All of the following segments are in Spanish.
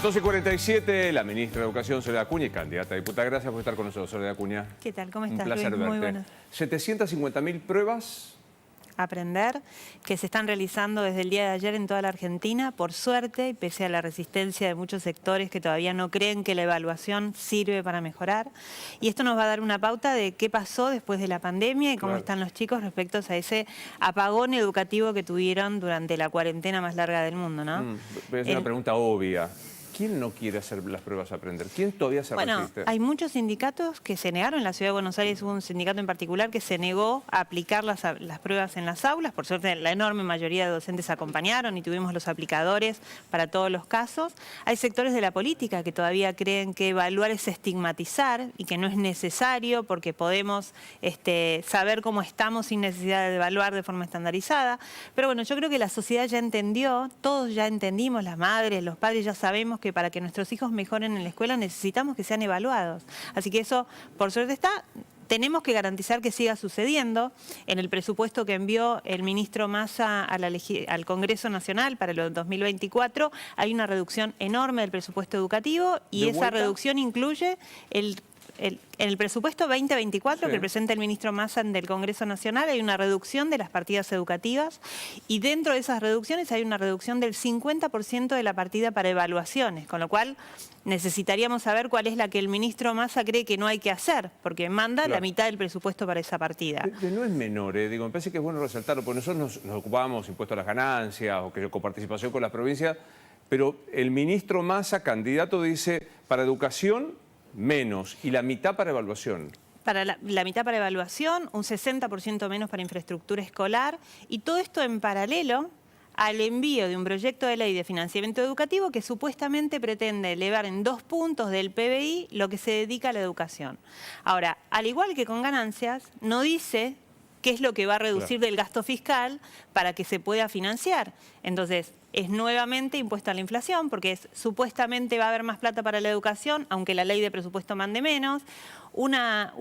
12:47, la ministra de Educación, Soledad Acuña, y candidata a diputada. Gracias por estar con nosotros, Soledad Acuña. ¿Qué tal? ¿Cómo estás, Un placer Luis? verte. Muy buenas. 750.000 pruebas. Aprender, que se están realizando desde el día de ayer en toda la Argentina, por suerte, y pese a la resistencia de muchos sectores que todavía no creen que la evaluación sirve para mejorar. Y esto nos va a dar una pauta de qué pasó después de la pandemia y cómo están los chicos respecto a ese apagón educativo que tuvieron durante la cuarentena más larga del mundo, ¿no? Es una pregunta obvia. ¿Quién no quiere hacer las pruebas a aprender? ¿Quién todavía se resiste? Hay muchos sindicatos que se negaron. En la Ciudad de Buenos Aires hubo un sindicato en particular que se negó a aplicar las pruebas en las aulas. Por suerte, la enorme mayoría de docentes acompañaron y tuvimos los aplicadores para todos los casos. Hay sectores de la política que todavía creen que evaluar es estigmatizar y que no es necesario porque podemos saber cómo estamos sin necesidad de evaluar de forma estandarizada. Pero bueno, yo creo que la sociedad ya entendió, todos ya entendimos, las madres, los padres ya sabemos que para que nuestros hijos mejoren en la escuela necesitamos que sean evaluados. Así que eso, por suerte está. Tenemos que garantizar que siga sucediendo. En el presupuesto que envió el ministro Massa al Congreso Nacional para el 2024 hay una reducción enorme del presupuesto educativo y esa reducción incluye en el presupuesto 2024 que presenta el ministro Massa del Congreso Nacional hay una reducción de las partidas educativas y dentro de esas reducciones hay una reducción del 50% de la partida para evaluaciones, con lo cual necesitaríamos saber cuál es la que el ministro Massa cree que no hay que hacer, porque manda la mitad del presupuesto para esa partida. No es menor, digo, me parece que es bueno resaltarlo, porque nosotros nos ocupamos impuestos a las ganancias o que coparticipación con las provincias, pero el ministro Massa, candidato, dice para educación menos y la mitad para evaluación. Para la mitad para evaluación, un 60% menos para infraestructura escolar y todo esto en paralelo al envío de un proyecto de ley de financiamiento educativo que supuestamente pretende elevar en 2 puntos del PBI lo que se dedica a la educación. Ahora, al igual que con ganancias, no dice qué es lo que va a reducir del gasto fiscal para que se pueda financiar. Entonces, es nuevamente impuesto a la inflación, porque supuestamente va a haber más plata para la educación, aunque la ley de presupuesto mande menos. Una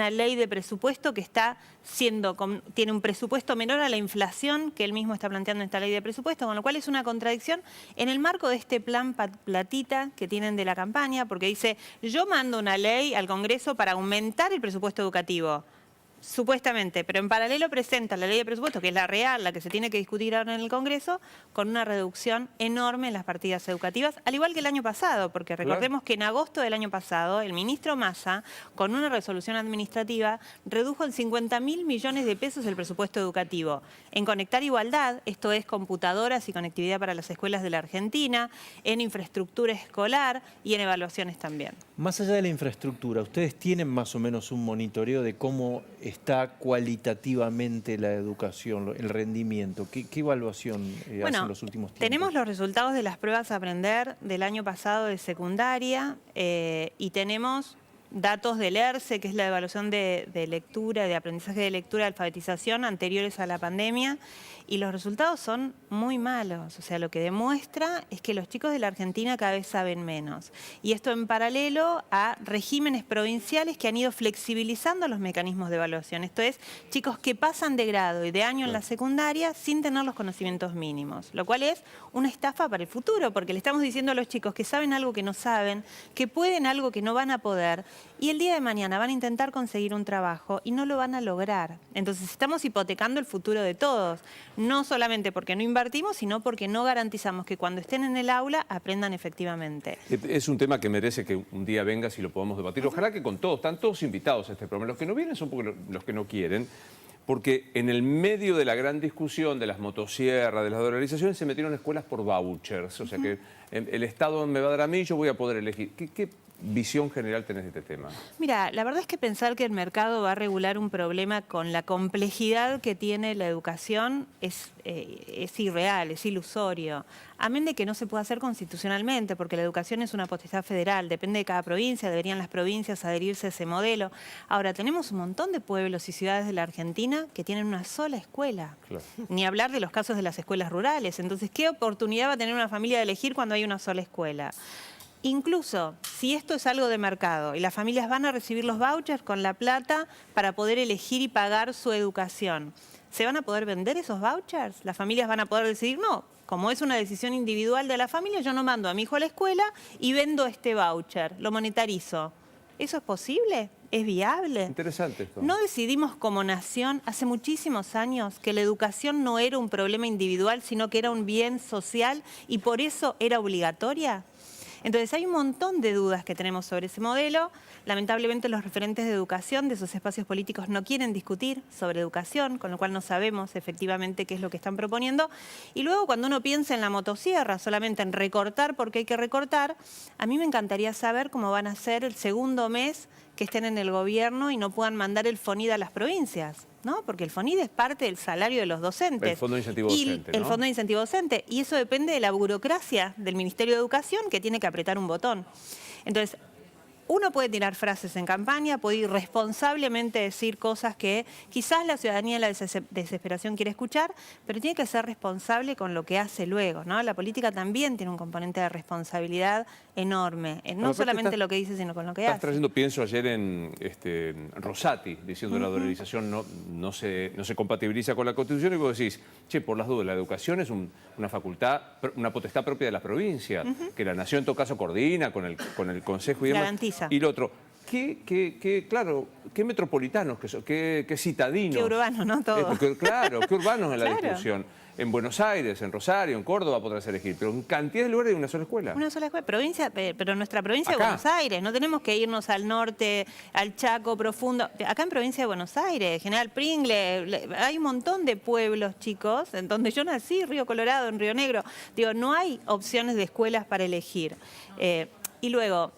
ley de presupuesto que tiene un presupuesto menor a la inflación que él mismo está planteando en esta ley de presupuesto, con lo cual es una contradicción en el marco de este plan platita que tienen de la campaña, porque dice, yo mando una ley al Congreso para aumentar el presupuesto educativo. Supuestamente, pero en paralelo presenta la ley de presupuesto, que es la real, la que se tiene que discutir ahora en el Congreso, con una reducción enorme en las partidas educativas, al igual que el año pasado, porque recordemos que en agosto del año pasado, el ministro Massa, con una resolución administrativa, redujo en 50.000 millones de pesos el presupuesto educativo. En Conectar Igualdad, esto es computadoras y conectividad para las escuelas de la Argentina, en infraestructura escolar y en evaluaciones también. Más allá de la infraestructura, ¿ustedes tienen más o menos un monitoreo de cómo está cualitativamente la educación, el rendimiento? ¿Qué evaluación hacen los últimos tiempos? Tenemos los resultados de las pruebas a aprender del año pasado de secundaria y tenemos datos del ERCE, que es la evaluación de lectura, de aprendizaje de lectura, de alfabetización anteriores a la pandemia, y los resultados son muy malos. O sea, lo que demuestra es que los chicos de la Argentina cada vez saben menos. Y esto en paralelo a regímenes provinciales que han ido flexibilizando los mecanismos de evaluación. Esto es, chicos que pasan de grado y de año en la secundaria sin tener los conocimientos mínimos, lo cual es una estafa para el futuro, porque le estamos diciendo a los chicos que saben algo que no saben, que pueden algo que no van a poder, y el día de mañana van a intentar conseguir un trabajo y no lo van a lograr. Entonces estamos hipotecando el futuro de todos, no solamente porque no invertimos, sino porque no garantizamos que cuando estén en el aula aprendan efectivamente. Es un tema que merece que un día vengas y lo podamos debatir. Ojalá que con todos, están todos invitados a este programa. Los que no vienen son porque los que no quieren, porque en el medio de la gran discusión de las motosierras, de las dolarizaciones, se metieron escuelas por vouchers. O sea que el Estado me va a dar a mí, yo voy a poder elegir. ¿Qué visión general tenés de este tema? Mira, la verdad es que pensar que el mercado va a regular un problema con la complejidad que tiene la educación es irreal, es ilusorio. Amén de que no se puede hacer constitucionalmente, porque la educación es una potestad federal, depende de cada provincia, deberían las provincias adherirse a ese modelo. Ahora, tenemos un montón de pueblos y ciudades de la Argentina que tienen una sola escuela. Claro. Ni hablar de los casos de las escuelas rurales. Entonces, ¿qué oportunidad va a tener una familia de elegir cuando hay una sola escuela? Incluso si esto es algo de mercado y las familias van a recibir los vouchers con la plata para poder elegir y pagar su educación, ¿se van a poder vender esos vouchers? ¿Las familias van a poder decidir? No, como es una decisión individual de la familia, yo no mando a mi hijo a la escuela y vendo este voucher, lo monetarizo. ¿Eso es posible? ¿Es viable? Interesante esto. ¿No decidimos como nación hace muchísimos años que la educación no era un problema individual, sino que era un bien social y por eso era obligatoria? Entonces hay un montón de dudas que tenemos sobre ese modelo. Lamentablemente los referentes de educación de esos espacios políticos no quieren discutir sobre educación, con lo cual no sabemos efectivamente qué es lo que están proponiendo. Y luego cuando uno piensa en la motosierra, solamente en recortar porque hay que recortar, a mí me encantaría saber cómo van a ser el segundo mes que estén en el gobierno y no puedan mandar el FONID a las provincias, ¿no? Porque el FONID es parte del salario de los docentes. El Fondo de Incentivo Docente, El ¿no? Fondo de Incentivo Docente. Y eso depende de la burocracia del Ministerio de Educación, que tiene que apretar un botón. Entonces, uno puede tirar frases en campaña, puede irresponsablemente decir cosas que quizás la ciudadanía en la desesperación quiere escuchar, pero tiene que ser responsable con lo que hace luego, ¿no? La política también tiene un componente de responsabilidad enorme, no solamente lo que dice, sino con lo que hace. Trayendo, pienso ayer en Rosati, diciendo que la dolarización no se compatibiliza con la Constitución, y vos decís, che, por las dudas, la educación es una facultad, una potestad propia de las provincias, que la Nación en todo caso coordina con el Consejo y demás. Garantiza. Y lo otro, claro, qué metropolitanos, qué citadinos. Qué urbanos, ¿no? Todo. Claro, qué urbanos en la Claro. discusión. En Buenos Aires, en Rosario, en Córdoba podrás elegir, pero en cantidad de lugares hay una sola escuela. Una sola escuela, provincia, pero nuestra provincia Acá. de Buenos Aires, no tenemos que irnos al norte, al Chaco profundo. Acá en provincia de Buenos Aires, General Pringle, hay un montón de pueblos, chicos, en donde yo nací, Río Colorado, en Río Negro. Digo, no hay opciones de escuelas para elegir. Y luego,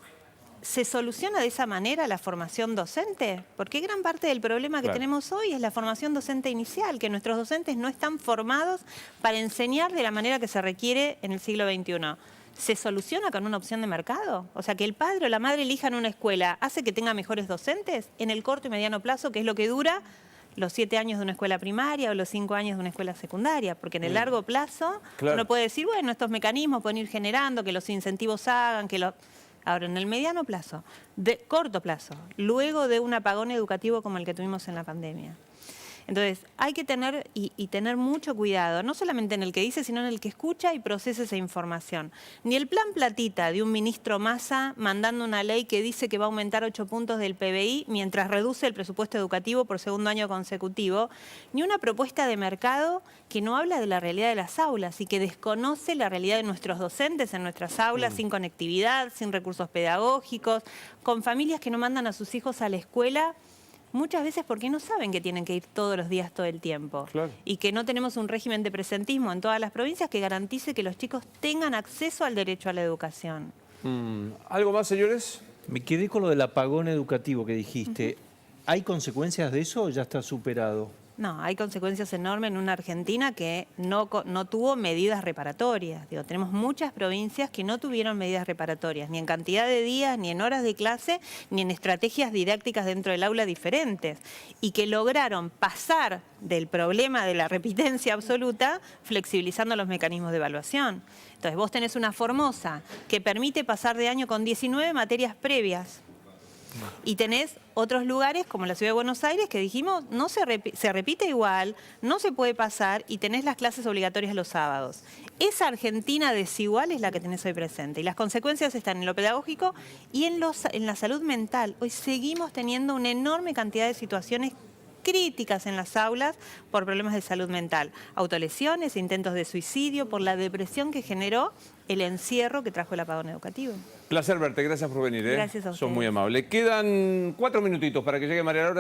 ¿se soluciona de esa manera la formación docente? Porque gran parte del problema que tenemos hoy es la formación docente inicial, que nuestros docentes no están formados para enseñar de la manera que se requiere en el siglo XXI. ¿Se soluciona con una opción de mercado? O sea, que el padre o la madre elijan una escuela, ¿hace que tenga mejores docentes en el corto y mediano plazo, que es lo que dura los 7 años de una escuela primaria o los 5 años de una escuela secundaria? Porque en el largo plazo uno puede decir, bueno, estos mecanismos pueden ir generando, que los incentivos hagan, que los... Ahora, en el mediano plazo, de corto plazo, luego de un apagón educativo como el que tuvimos en la pandemia. Entonces, hay que tener y tener mucho cuidado, no solamente en el que dice, sino en el que escucha y procesa esa información. Ni el plan platita de un ministro Massa mandando una ley que dice que va a aumentar 8 puntos del PBI mientras reduce el presupuesto educativo por segundo año consecutivo, ni una propuesta de mercado que no habla de la realidad de las aulas y que desconoce la realidad de nuestros docentes en nuestras aulas, sin conectividad, sin recursos pedagógicos, con familias que no mandan a sus hijos a la escuela, muchas veces porque no saben que tienen que ir todos los días, todo el tiempo. Claro. Y que no tenemos un régimen de presentismo en todas las provincias que garantice que los chicos tengan acceso al derecho a la educación. ¿Algo más, señores? Me quedé con lo del apagón educativo que dijiste. ¿Hay consecuencias de eso o ya está superado? No, hay consecuencias enormes en una Argentina que no tuvo medidas reparatorias. Digo, tenemos muchas provincias que no tuvieron medidas reparatorias, ni en cantidad de días, ni en horas de clase, ni en estrategias didácticas dentro del aula diferentes, y que lograron pasar del problema de la repitencia absoluta flexibilizando los mecanismos de evaluación. Entonces, vos tenés una Formosa que permite pasar de año con 19 materias previas. Y tenés otros lugares como la Ciudad de Buenos Aires que dijimos no se repite igual, no se puede pasar y tenés las clases obligatorias los sábados. Esa Argentina desigual es la que tenés hoy presente y las consecuencias están en lo pedagógico y en la salud mental. Hoy seguimos teniendo una enorme cantidad de situaciones críticas en las aulas por problemas de salud mental, autolesiones, intentos de suicidio, por la depresión que generó el encierro que trajo el apagón educativo. Placer verte, gracias por venir. Gracias a Sos ustedes. muy amable. Quedan 4 minutitos para que llegue María Laura.